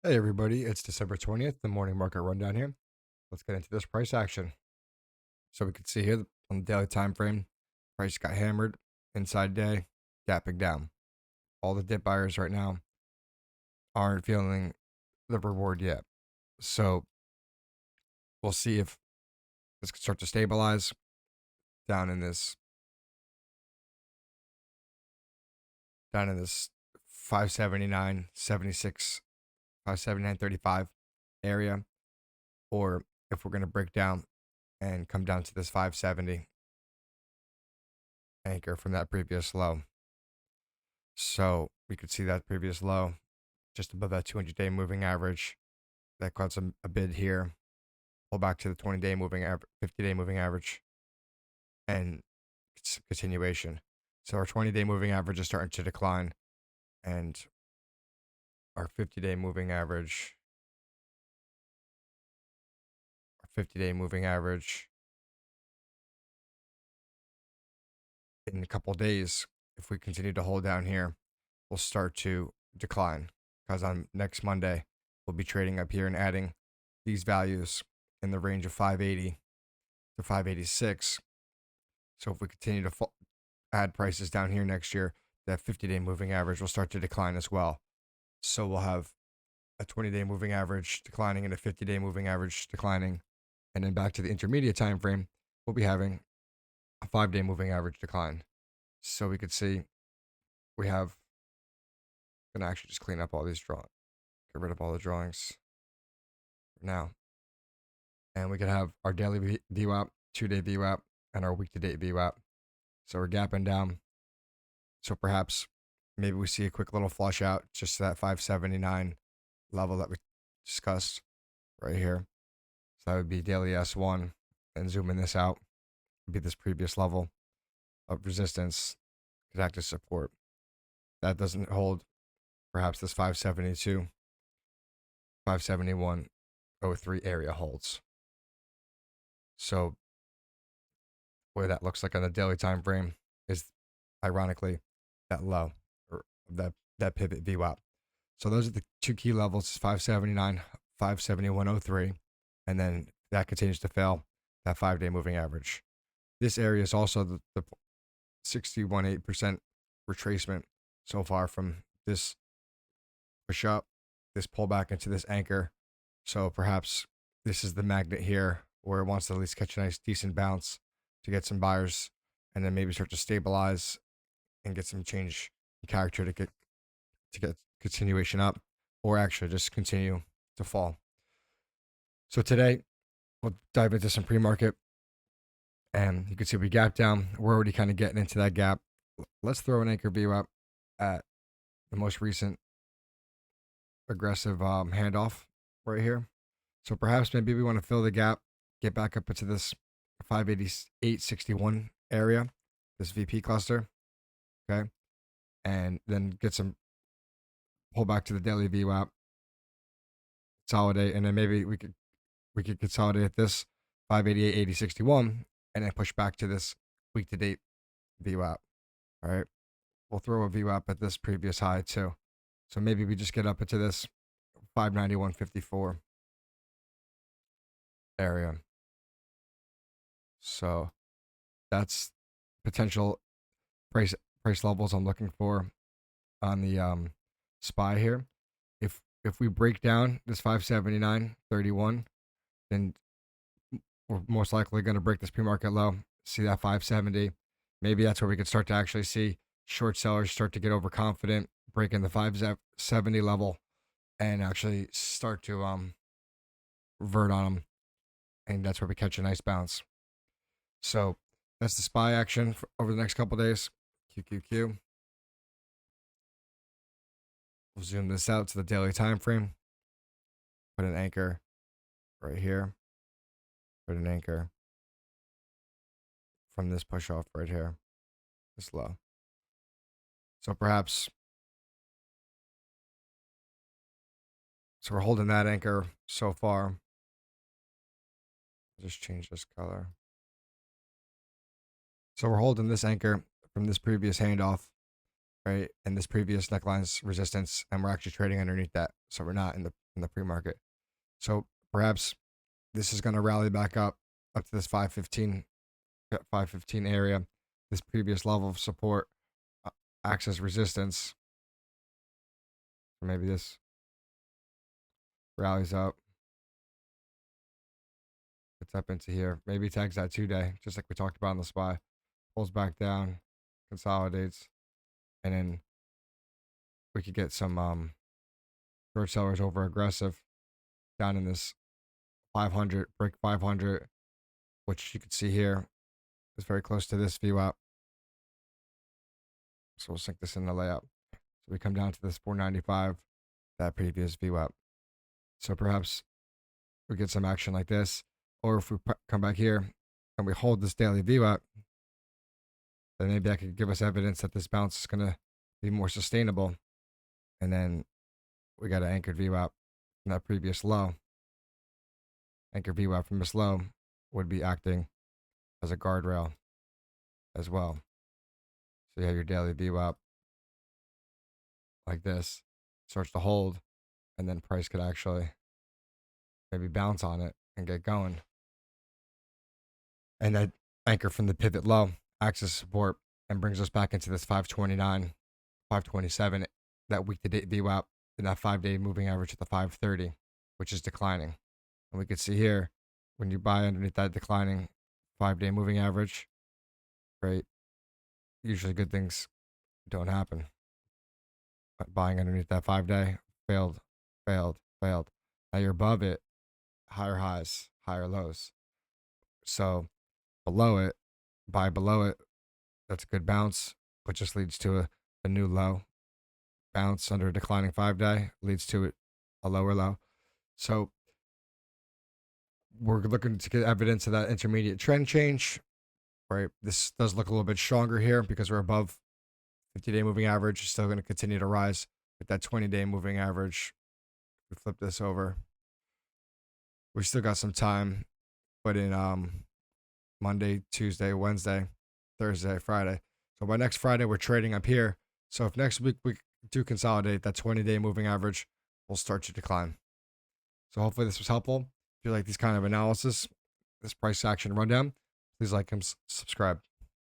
Hey everybody, it's December 20th, the morning market rundown here. Let's get into this price action. So we can see here on the daily time frame, price got hammered inside day, gapping down. All the dip buyers right now aren't feeling the reward yet. So we'll see if this can start to stabilize down in this down in this 579.76, 579.35 area, or if we're going to break down and come down to this 570 anchor from that previous low. So we could see that previous low just above that 200-day moving average. That caused a bid here. Pull back to the 20-day moving average, 50-day moving average, and continuation. So our 20-day moving average is starting to decline, and our 50-day moving average, in a couple of days, if we continue to hold down here, will start to decline because on next Monday, we'll be trading up here and adding these values in the range of 580 to 586. So if we continue to add prices down here next year, that 50-day moving average will start to decline as well. So we'll have a 20-day moving average declining and a 50-day moving average declining. And then back to the intermediate time frame, we'll be having a 5-day moving average decline. So we could see we have, I'm going to actually just clean up all these drawings, get rid of all the drawings now. And we could have our daily VWAP, 2-day VWAP, and our week-to-date VWAP. So we're gapping down. So perhaps maybe we see a quick little flush out just to that 579 level that we discussed right here. So that would be daily S1, and zooming this out would be this previous level of resistance could act as support. That doesn't hold. Perhaps this 572, 571.03 area holds. So what that looks like on the daily time frame is ironically that low or that pivot VWAP. So those are the two key levels: 579, 571.03, and then that continues to fail that 5-day moving average. This area is also the 61.8% retracement so far from this push up, this pullback into this anchor. So perhaps this is the magnet here where it wants to at least catch a nice decent bounce to get some buyers and then maybe start to stabilize and get some change in character to get continuation up, or actually just continue to fall. So today we'll dive into some pre-market, and you can see we gap down. We're already kind of getting into that gap. Let's throw an anchor VWAP at the most recent aggressive handoff right here. So perhaps maybe we want to fill the gap, get back up into this 588.61 area, this VP cluster, okay, and then get some pull back to the daily VWAP, consolidate, and then maybe we could consolidate at this 588.61 and then push back to this week to date VWAP. All right, we'll throw a VWAP at this previous high too. So maybe we just get up into this 591.54 area. So that's potential price levels I'm looking for on the SPY here. If we break down this 579.31, then we're most likely going to break this pre-market low, see that 570. Maybe that's where we could start to actually see short sellers start to get overconfident, breaking the 570 level, and actually start to revert on them. And that's where we catch a nice bounce. So that's the SPY action for over the next couple days. QQQ. We'll zoom this out to the daily time frame. Put an anchor right here. Put an anchor from this push off right here, this low. So perhaps, so we're holding that anchor so far. Just change this color. So we're holding this anchor from this previous handoff, right, and this previous neckline's resistance, and we're actually trading underneath that. So we're not in in the pre-market. So perhaps this is going to rally back up to this 515 area, this previous level of support, acts as resistance. So maybe this rallies up, gets up into here, maybe tags that 2-day, just like we talked about on the SPY, pulls back down, consolidates, and then we could get some short sellers over aggressive down in this 500, break 500, which you can see here is very close to this VWAP. So we'll sink this in the layout. So we come down to this 495, that previous VWAP. So perhaps we get some action like this, or if we come back here and we hold this daily VWAP, then maybe that could give us evidence that this bounce is going to be more sustainable. And then we got an anchored VWAP from that previous low. Anchor VWAP from this low would be acting as a guardrail as well. So you have your daily VWAP like this, starts to hold, and then price could actually maybe bounce on it and get going. And that anchor from the pivot low acts as support and brings us back into this 529, 527, that week to date VWAP, and that 5-day moving average at the 530, which is declining. And we could see here, when you buy underneath that declining 5-day moving average, right, usually good things don't happen. But buying underneath that 5-day, failed. Now you're above it, higher highs, higher lows. So below it, buy below it, that's a good bounce, but just leads to a new low. Bounce under a declining 5-day leads to a lower low. So we're looking to get evidence of that intermediate trend change, right? This does look a little bit stronger here because we're above 50-day moving average. Still going to continue to rise with that 20-day moving average. We flip this over. We still got some time, but in Monday, Tuesday, Wednesday, Thursday, Friday. So by next Friday, we're trading up here. So if next week we do consolidate, that 20-day moving average will start to decline. So hopefully this was helpful. If you like these kind of analysis, this price action rundown, please like and subscribe.